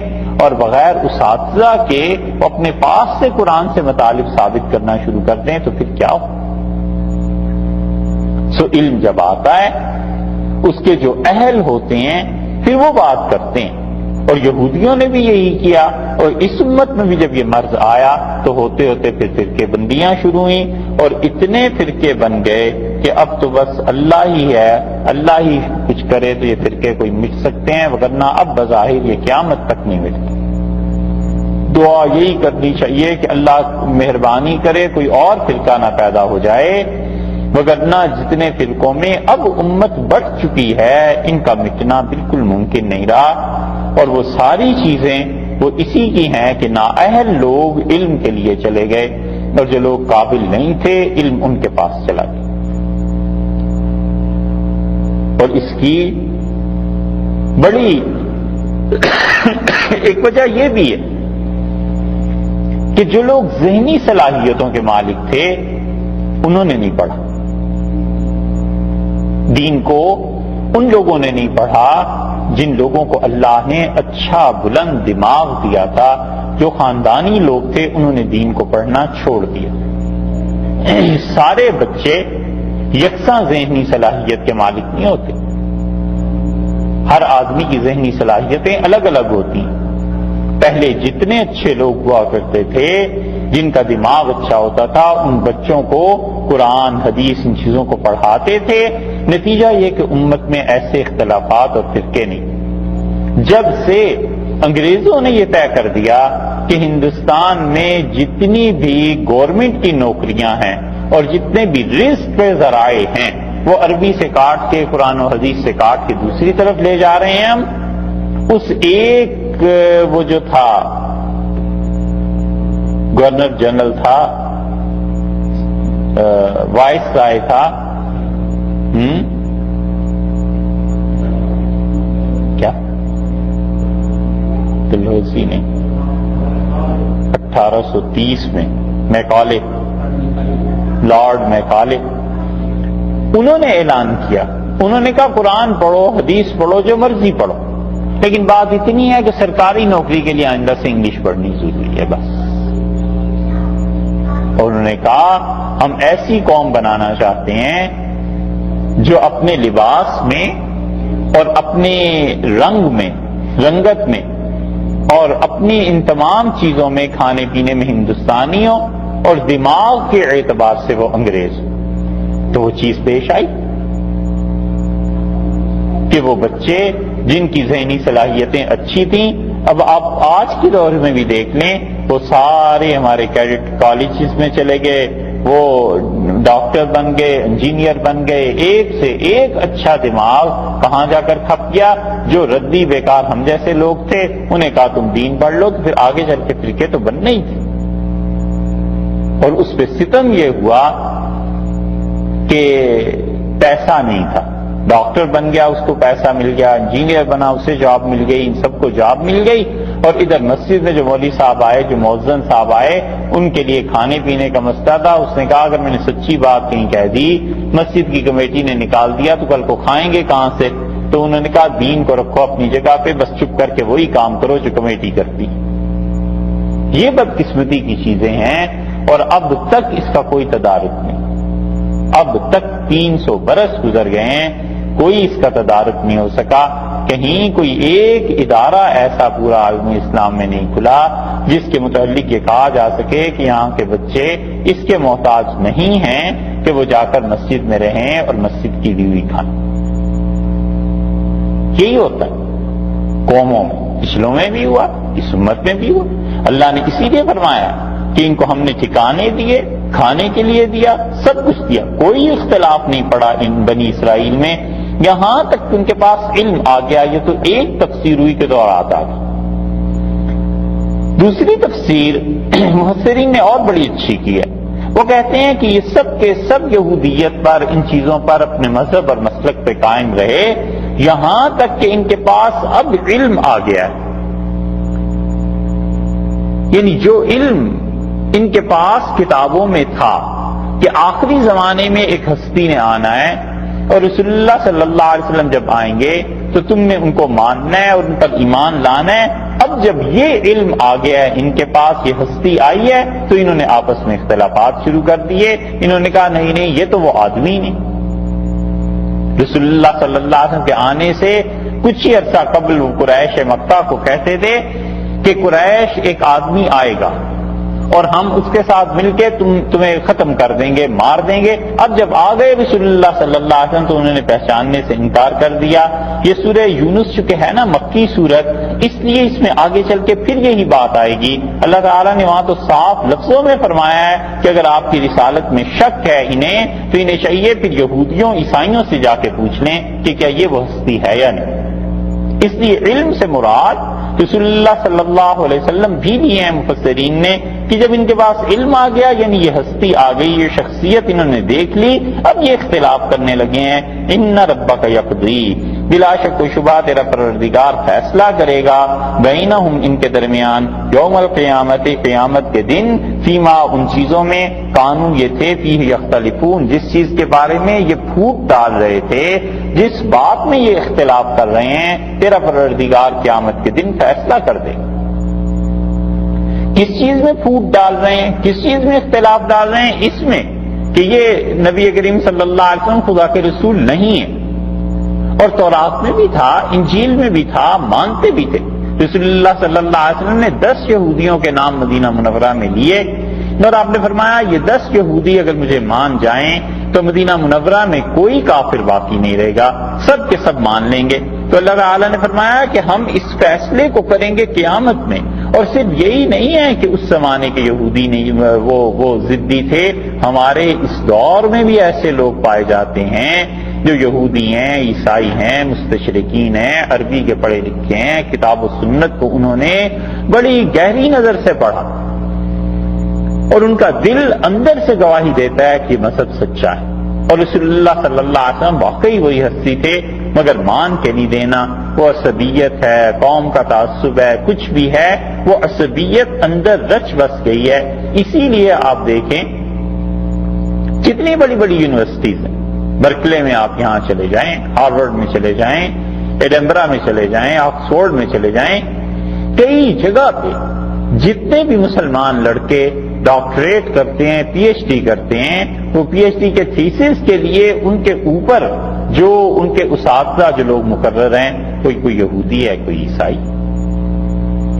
اور بغیر اساتذہ کے وہ اپنے پاس سے قرآن سے مطالب ثابت کرنا شروع کر دیں تو پھر کیا ہو. سو علم جب آتا ہے اس کے جو اہل ہوتے ہیں پھر وہ بات کرتے ہیں, اور یہودیوں نے بھی یہی کیا, اور اس امت میں بھی جب یہ مرض آیا تو ہوتے ہوتے پھر فرقے بندیاں شروع ہوئیں اور اتنے فرقے بن گئے کہ اب تو بس اللہ ہی ہے, اللہ ہی کچھ کرے تو یہ فرقے کوئی مٹ سکتے ہیں, وگرنہ اب بظاہر یہ قیامت تک نہیں مٹتے. دعا یہی کرنی چاہیے کہ اللہ مہربانی کرے کوئی اور فرقہ نہ پیدا ہو جائے, وگرنہ جتنے فرقوں میں اب امت بٹ چکی ہے ان کا مٹنا بالکل ممکن نہیں رہا. اور وہ ساری چیزیں وہ اسی کی ہیں کہ نااہل لوگ علم کے لیے چلے گئے اور جو لوگ قابل نہیں تھے علم ان کے پاس چلا گیا. اور اس کی بڑی ایک وجہ یہ بھی ہے کہ جو لوگ ذہنی صلاحیتوں کے مالک تھے انہوں نے نہیں پڑھا دین کو, ان لوگوں نے نہیں پڑھا جن لوگوں کو اللہ نے اچھا بلند دماغ دیا تھا. جو خاندانی لوگ تھے انہوں نے دین کو پڑھنا چھوڑ دیا. سارے بچے یکساں ذہنی صلاحیت کے مالک نہیں ہوتے, ہر آدمی کی ذہنی صلاحیتیں الگ الگ ہوتی ہیں. پہلے جتنے اچھے لوگ ہوا کرتے تھے جن کا دماغ اچھا ہوتا تھا ان بچوں کو قرآن حدیث ان چیزوں کو پڑھاتے تھے. نتیجہ یہ کہ امت میں ایسے اختلافات اور فرقے نہیں. جب سے انگریزوں نے یہ طے کر دیا کہ ہندوستان میں جتنی بھی گورنمنٹ کی نوکریاں ہیں اور جتنے بھی رزق کے ذرائع ہیں وہ عربی سے کاٹ کے قرآن و حدیث سے کاٹ کے دوسری طرف لے جا رہے ہیں. ہم اس ایک وہ جو تھا گورنر جنرل تھا, وائس رائے تھا, کیا ڈلہوزی نے 1830 میں میکالے, لارڈ میکالے, انہوں نے اعلان کیا, انہوں نے کہا قرآن پڑھو حدیث پڑھو جو مرضی پڑھو, لیکن بات اتنی ہے کہ سرکاری نوکری کے لیے آئندہ سے انگلش پڑھنی ضروری ہے بس. اور انہوں نے کہا ہم ایسی قوم بنانا چاہتے ہیں جو اپنے لباس میں اور اپنے رنگ میں, رنگت میں اور اپنی ان تمام چیزوں میں, کھانے پینے میں ہندوستانی ہو اور دماغ کے اعتبار سے وہ انگریز ہو. تو وہ چیز پیش آئی کہ وہ بچے جن کی ذہنی صلاحیتیں اچھی تھیں اب آپ آج کے دور میں بھی دیکھ لیں وہ سارے ہمارے کیڈٹ کالجز میں چلے گئے, وہ ڈاکٹر بن گئے, انجینئر بن گئے, ایک سے ایک اچھا دماغ کہاں جا کر کھپ گیا. جو ردی بیکار ہم جیسے لوگ تھے انہیں کہا تم دین پڑھ لو, تو پھر آگے چل کے فرقے تو بننے ہی تھے. اور اس پہ ستم یہ ہوا کہ پیسہ نہیں تھا. ڈاکٹر بن گیا اس کو پیسہ مل گیا, انجینئر بنا اسے جاب مل گئی, ان سب کو جاب مل گئی. اور ادھر مسجد میں جو مولوی صاحب آئے, جو مؤذن صاحب آئے, ان کے لیے کھانے پینے کا مسئلہ تھا. اس نے کہا اگر میں نے سچی بات کہیں کہہ دی, مسجد کی کمیٹی نے نکال دیا تو کل کو کھائیں گے کہاں سے؟ تو انہوں نے کہا دین کو رکھو اپنی جگہ پہ, بس چپ کر کے وہی کام کرو جو کمیٹی کرتی. یہ بدقسمتی کی چیزیں ہیں اور اب تک اس کا کوئی تدارک نہیں. اب تک 300 برس گزر گئے ہیں, کوئی اس کا تدارک نہیں ہو سکا. کہیں کوئی ایک ادارہ ایسا پورا عالم اسلام میں نہیں کھلا جس کے متعلق یہ کہا جا سکے کہ یہاں کے بچے اس کے محتاج نہیں ہیں کہ وہ جا کر مسجد میں رہیں اور مسجد کی دی ہوئی کھائیں. یہی ہوتا ہے قوموں میں، پچھلوں میں بھی ہوا، اس امت میں بھی ہوا. اللہ نے اسی لیے فرمایا کہ ان کو ہم نے ٹھکانے دیے، کھانے کے لیے دیا، سب کچھ دیا، کوئی اختلاف نہیں پڑا ان بنی اسرائیل میں، یہاں تک کہ ان کے پاس علم آ گیا. یہ تو ایک تفسیر ہوئی کے دور آتا تھا. دوسری تفسیر مفسرین نے اور بڑی اچھی کی ہے. وہ کہتے ہیں کہ یہ سب کے سب یہودیت پر، ان چیزوں پر، اپنے مذہب اور مسلک پہ قائم رہے یہاں تک کہ ان کے پاس اب علم آ گیا ہے. یعنی جو علم ان کے پاس کتابوں میں تھا کہ آخری زمانے میں ایک ہستی نے آنا ہے اور رسول اللہ صلی اللہ علیہ وسلم جب آئیں گے تو تم نے ان کو ماننا ہے اور ان پر ایمان لانا ہے. اب جب یہ علم آ گیا ہے ان کے پاس، یہ ہستی آئی ہے، تو انہوں نے آپس میں اختلافات شروع کر دیے. انہوں نے کہا نہیں نہیں، یہ تو وہ آدمی نہیں. رسول اللہ صلی اللہ علیہ وسلم کے آنے سے کچھ ہی عرصہ قبل وہ قریش مکہ کو کہتے تھے کہ قریش ایک آدمی آئے گا اور ہم اس کے ساتھ مل کے تمہیں ختم کر دیں گے، مار دیں گے. اب جب آ گئے رسول اللہ صلی اللہ علیہ وسلم تو انہوں نے پہچاننے سے انکار کر دیا. یہ سورہ یونس چونکہ ہے نا مکی سورت، اس لیے اس میں آگے چل کے پھر یہی بات آئے گی. اللہ تعالیٰ نے وہاں تو صاف لفظوں میں فرمایا ہے کہ اگر آپ کی رسالت میں شک ہے انہیں تو انہیں چاہیے پھر یہودیوں عیسائیوں سے جا کے پوچھ لیں کہ کیا یہ وہ ہستی ہے یا نہیں. اس لیے علم سے مراد رسول اللہ صلی اللہ علیہ وسلم بھی لیے ہیں مفسرین نے کہ جب ان کے پاس علم آ گیا، یعنی یہ ہستی آ گئی، یہ شخصیت انہوں نے دیکھ لی، اب یہ اختلاف کرنے لگے ہیں. ان ربک یقضی، بلا شک و شبہ تیرا پروردگار فیصلہ کرے گا، بینہم ان کے درمیان، یوم القیامت قیامت کے دن، فیما ان چیزوں میں، کانوں یہ تھے، فیہ یختلفون جس چیز کے بارے میں یہ پھوٹ ڈال رہے تھے، جس بات میں یہ اختلاف کر رہے ہیں، تیرا پروردگار قیامت کے دن فیصلہ کر دے. کس چیز میں پھوٹ ڈال رہے ہیں، کس چیز میں اختلاف ڈال رہے ہیں؟ اس میں کہ یہ نبی کریم صلی اللہ علیہ وسلم خدا کے رسول نہیں ہیں، اور تورات میں بھی تھا، انجیل میں بھی تھا، مانتے بھی تھے. رسول اللہ صلی اللہ علیہ وسلم نے 10 یہودیوں کے نام مدینہ منورہ میں لیے اور آپ نے فرمایا یہ 10 یہودی اگر مجھے مان جائیں تو مدینہ منورہ میں کوئی کافر باقی نہیں رہے گا، سب کے سب مان لیں گے. تو اللہ تعالیٰ نے فرمایا کہ ہم اس فیصلے کو کریں گے قیامت میں. اور صرف یہی نہیں ہے کہ اس زمانے کے یہودی نہیں وہ ضدی تھے، ہمارے اس دور میں بھی ایسے لوگ پائے جاتے ہیں جو یہودی ہیں، عیسائی ہیں، مستشرقین ہیں، عربی کے پڑھے لکھے ہیں، کتاب و سنت کو انہوں نے بڑی گہری نظر سے پڑھا اور ان کا دل اندر سے گواہی دیتا ہے کہ مذہب سچا ہے. اور رسول اللہ صلی اللہ علیہ وسلم واقعی وہی ہستی تھے، مگر مان کے نہیں دینا. وہ عصبیت ہے، قوم کا تعصب ہے، کچھ بھی ہے، وہ عصبیت اندر رچ بس گئی ہے. اسی لیے آپ دیکھیں جتنی بڑی بڑی یونیورسٹیز ہیں، برکلے میں آپ یہاں چلے جائیں، ہارورڈ میں چلے جائیں، ایڈنبرا میں چلے جائیں، آکسفورڈ میں چلے جائیں، کئی جگہ پہ جتنے بھی مسلمان لڑکے ڈاکٹریٹ کرتے ہیں، پی ایچ ڈی کرتے ہیں، وہ پی ایچ ڈی کے تھیسس کے لیے ان کے اوپر جو ان کے اساتذہ جو لوگ مقرر ہیں، کوئی یہودی ہے، کوئی عیسائی،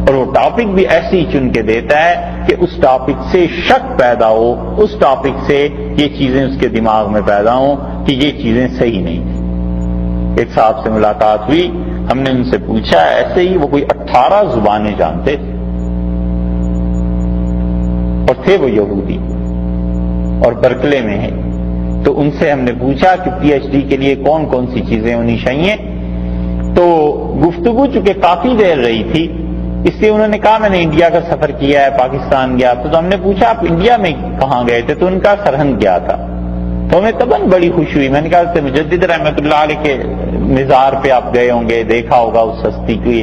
اور وہ ٹاپک بھی ایسی چن کے دیتا ہے کہ اس ٹاپک سے شک پیدا ہو، اس ٹاپک سے یہ چیزیں اس کے دماغ میں پیدا ہوں کہ یہ چیزیں صحیح نہیں تھیں. ایک صاحب سے ملاقات ہوئی، ہم نے ان سے پوچھا، ایسے ہی وہ کوئی 18 زبانیں جانتے تھے اور تھے وہ یہودی اور برکلے میں ہیں. تو ان سے ہم نے پوچھا کہ پی ایچ ڈی کے لیے کون کون سی چیزیں ہونی چاہیے. تو گفتگو چونکہ کافی دیر رہی تھی، اس لیے انہوں نے کہا میں نے انڈیا کا سفر کیا ہے، پاکستان گیا. تو ہم نے پوچھا آپ انڈیا میں کہاں گئے تھے؟ تو ان کا سرہند گیا تھا. تو ہمیں تباً بڑی خوشی ہوئی. میں نے کہا مجدد رحمۃ اللہ علیہ کے مزار پہ آپ گئے ہوں گے، دیکھا ہوگا اس ہستی کی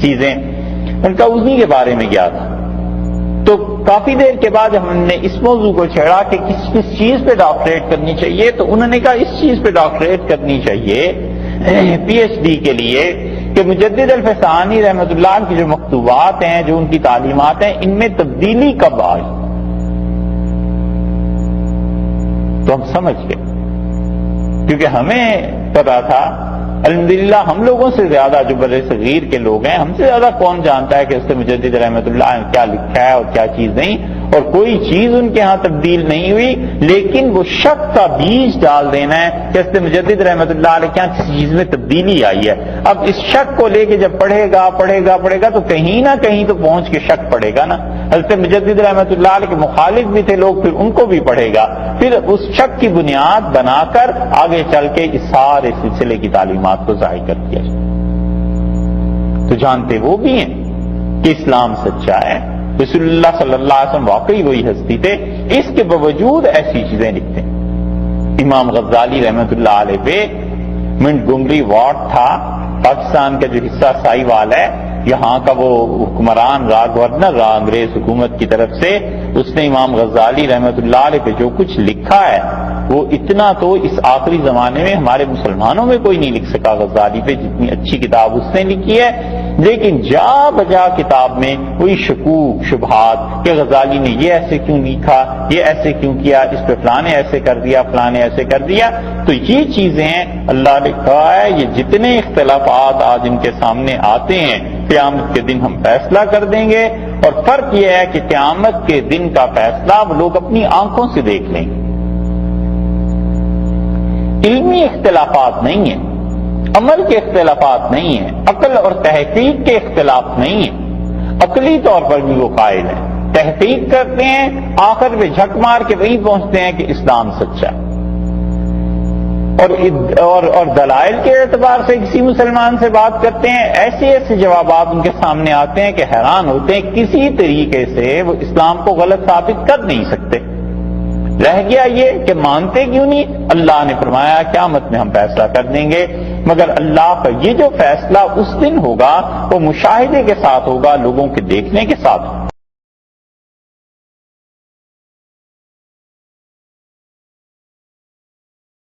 چیزیں. ان کا انہی کے بارے میں گیا تھا. تو کافی دیر کے بعد ہم نے اس موضوع کو چھیڑا کہ کس چیز پہ ڈاکٹریٹ کرنی چاہیے. تو انہوں نے کہا اس چیز پہ ڈاکٹریٹ کرنی چاہیے پی ایچ ڈی کے لیے کہ مجدد الفسانی رحمۃ اللہ کی جو مکتوبات ہیں، جو ان کی تعلیمات ہیں، ان میں تبدیلی کب آئی. تو ہم سمجھ گئے، کیونکہ ہمیں پتا تھا الحمدللہ ہم لوگوں سے زیادہ جو بر صغیر کے لوگ ہیں، ہم سے زیادہ کون جانتا ہے کہ حضرت مجدد رحمۃ اللہ نے کیا لکھا ہے اور کیا چیز نہیں، اور کوئی چیز ان کے ہاں تبدیل نہیں ہوئی، لیکن وہ شک کا بیج ڈال دینا ہے کہ حضرت مجدد رحمۃ اللہ علیہ کے ہاں کسی چیز میں تبدیلی آئی ہے۔ اب اس شک کو لے کے جب پڑھے گا تو کہیں نہ کہیں تو پہنچ کے شک پڑے گا نا۔ حضرت مجدد رحمۃ اللہ علیہ کے مخالف بھی تھے لوگ، پھر ان کو بھی پڑھے گا، پھر اس شک کی بنیاد بنا کر آگے چل کے اس سارے سلسلے کی تعلیمات کو ظاہر کر دیا جائے۔ تو جانتے وہ بھی ہیں کہ اسلام سچا ہے، رسول اللہ صلی اللہ علیہ وسلم واقعی وہی ہستی تھے، اس کے باوجود ایسی چیزیں لکھتے ہیں۔ امام غزالی رحمۃ اللہ علیہ پہ منٹگمری وارڈ تھا، پاکستان کا جو حصہ سائیوال ہے، یہاں کا وہ حکمران گورنر رہا انگریز حکومت کی طرف سے، اس نے امام غزالی رحمۃ اللہ علیہ پہ جو کچھ لکھا ہے وہ اتنا تو اس آخری زمانے میں ہمارے مسلمانوں میں کوئی نہیں لکھ سکا غزالی پہ جتنی اچھی کتاب اس نے لکھی ہے۔ لیکن جا بجا کتاب میں وہی شکوک شبہات کہ غزالی نے یہ ایسے کیوں لکھا، یہ ایسے کیوں کیا، اس پہ فلانے ایسے کر دیا، فلانے ایسے کر دیا۔ تو یہ چیزیں اللہ نے کہا ہے یہ جتنے اختلافات آج ان کے سامنے آتے ہیں قیامت کے دن ہم فیصلہ کر دیں گے، اور فرق یہ ہے کہ قیامت کے دن کا فیصلہ وہ لوگ اپنی آنکھوں سے دیکھ لیں گے۔ علمی اختلافات نہیں ہیں، عمل کے اختلافات نہیں ہیں، عقل اور تحقیق کے اختلاف نہیں ہیں۔ عقلی طور پر بھی وہ قائل ہیں، تحقیق کرتے ہیں، آخر میں جھک مار کے وہیں پہنچتے ہیں کہ اسلام سچا ہے۔ اور دلائل کے اعتبار سے کسی مسلمان سے بات کرتے ہیں، ایسے ایسے جوابات ان کے سامنے آتے ہیں کہ حیران ہوتے ہیں، کسی طریقے سے وہ اسلام کو غلط ثابت کر نہیں سکتے۔ رہ گیا یہ کہ مانتے کیوں نہیں؟ اللہ نے فرمایا قیامت میں ہم فیصلہ کر دیں گے، مگر اللہ کا یہ جو فیصلہ اس دن ہوگا وہ مشاہدے کے ساتھ ہوگا، لوگوں کے دیکھنے کے ساتھ ہوگا۔